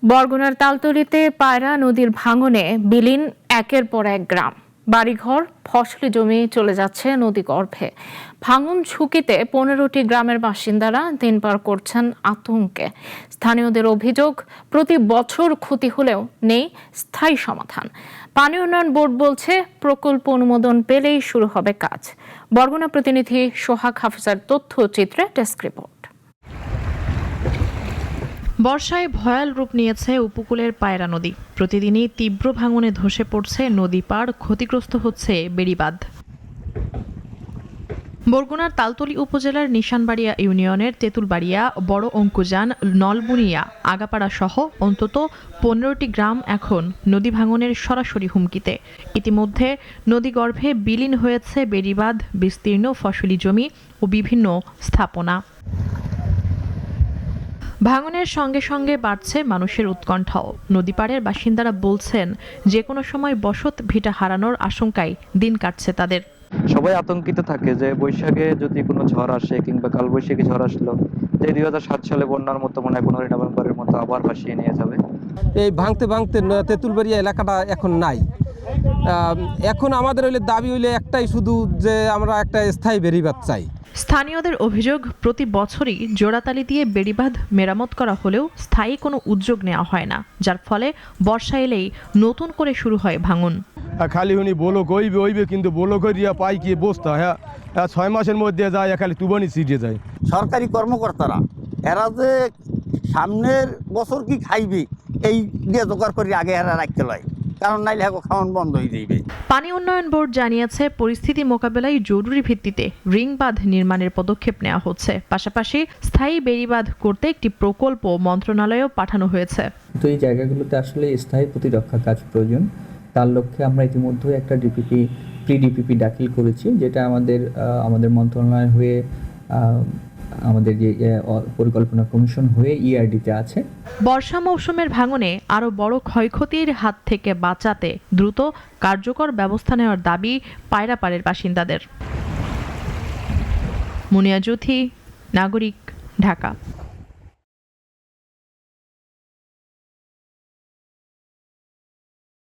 বরগুনার তালতলীতে পায়রা নদীর ভাঙনে বিলীন একের পর এক গ্রাম, বাড়িঘর, ফসলি জমি চলে যাচ্ছে নদীগর্ভে। ভাঙন ঝুঁকিতে 15টি গ্রামের বাসিন্দারা দিন পার করছেন আতঙ্কে। স্থানীয়দের অভিযোগ, প্রতি বছর ক্ষতি হলেও নেই স্থায়ী সমাধান। পানি উন্নয়ন বোর্ড বলছে প্রকল্প অনুমোদন পেলেই শুরু হবে কাজ। বরগুনা প্রতিনিধি সোহাগ হাফিজার তথ্যচিত্রে ডেস্ক রিপোর্ট। বর্ষায় ভয়াল রূপ নিয়েছে উপকূলের পায়রা নদী। প্রতিদিনই তীব্র ভাঙনে ধসে পড়ছে নদী পাড়, ক্ষতিগ্রস্ত হচ্ছে বেড়িবাঁধ। বরগুনার তালতলী উপজেলার নিশানবাড়িয়া ইউনিয়নের তেঁতুলবাড়িয়া, বড় অঙ্কুজান, নলবুনিয়া, আগাপাড়া সহ অন্তত 15টি গ্রাম এখন নদী ভাঙনের সরাসরি হুমকিতে। ইতিমধ্যে নদীগর্ভে বিলীন হয়েছে বেড়িবাঁধ, বিস্তীর্ণ ফসলি জমি ও বিভিন্ন স্থাপনা। ভাঙনের সঙ্গে সঙ্গে বাড়ছে মানুষের উৎকণ্ঠাও। নদীপাড়ের বাসিন্দারা বলছেন, যে কোনো সময় বসত ভিটা হারানোর আশঙ্কায় দিন কাটছে তাদের। সবাই আতঙ্কিত থাকে যে বৈশাখে যদি কোনো ঝড় আসে কিংবা কালবৈশাখী ঝড় আসলো, যে 2007 সালে বন্যার মতো মনে হয় 15 নভেম্বরের মতো আবার ভাসিয়ে নিয়ে যাবে। এই ভাঙতে ভাঙতে তেঁতুলবাড়িয়া এলাকাটা এখন নাই। এখন আমাদের দাবি হইলে একটাই, শুধু যে আমরা একটা স্থায়ী বেড়িবাঁধ চাই। স্থানীয়দের অভিযোগ, প্রতি বছরই জোড়াতালি দিয়ে বেড়িবাঁধ মেরামত করা হলেও স্থায়ী কোনো উদ্যোগ নেওয়া হয় না, যার ফলে বর্ষা এলেই নতুন করে শুরু হয় ভাঙন। খালি উনি বলো কইবে কিন্তু বলো করিয়া পাই কি বস্তা, হ্যাঁ 6 মাসের মধ্যে যায়, খালি তুবানি ছিটে যায়। সরকারি কর্মকর্তারা এরা যে সামনের বছর কি খাইবে এই দিয়ে জোগাড় করে আগে এরা রাখতে লয়, কারণ নাইলে খাওয়ান বন্ধ হয়ে যাইবে। পানি উন্নয়ন বোর্ড জানিয়েছে, পরিস্থিতি মোকাবেলায় জরুরি ভিত্তিতে রিং বাঁধ নির্মাণের পদক্ষেপ নেওয়া হচ্ছে। পাশাপাশি স্থায়ী বেড়িবাঁধ করতে একটি প্রকল্প মন্ত্রণালয়েও পাঠানো হয়েছে। তো এই জায়গাগুলোতে আসলে স্থায়ী প্রতিরক্ষা কাজ প্রয়োজন। তার লক্ষ্যে আমরা ইতিমধ্যে একটা প্রি-ডিপিপি দাখিল করেছি, যেটা আমাদের মন্ত্রণালয় হয়ে আমাদের যে পরিকল্পনা কমিশন হয়ে ইআরডিতে আছে। বর্ষা মৌসুমের ভাঙনে আরও বড় ক্ষয়ক্ষতির হাত থেকে বাঁচাতে দ্রুত কার্যকর ব্যবস্থা নেওয়ার দাবি পায়রাপাড়ের বাসিন্দাদের। মুনিয়া জুথি, নাগরিক, ঢাকা।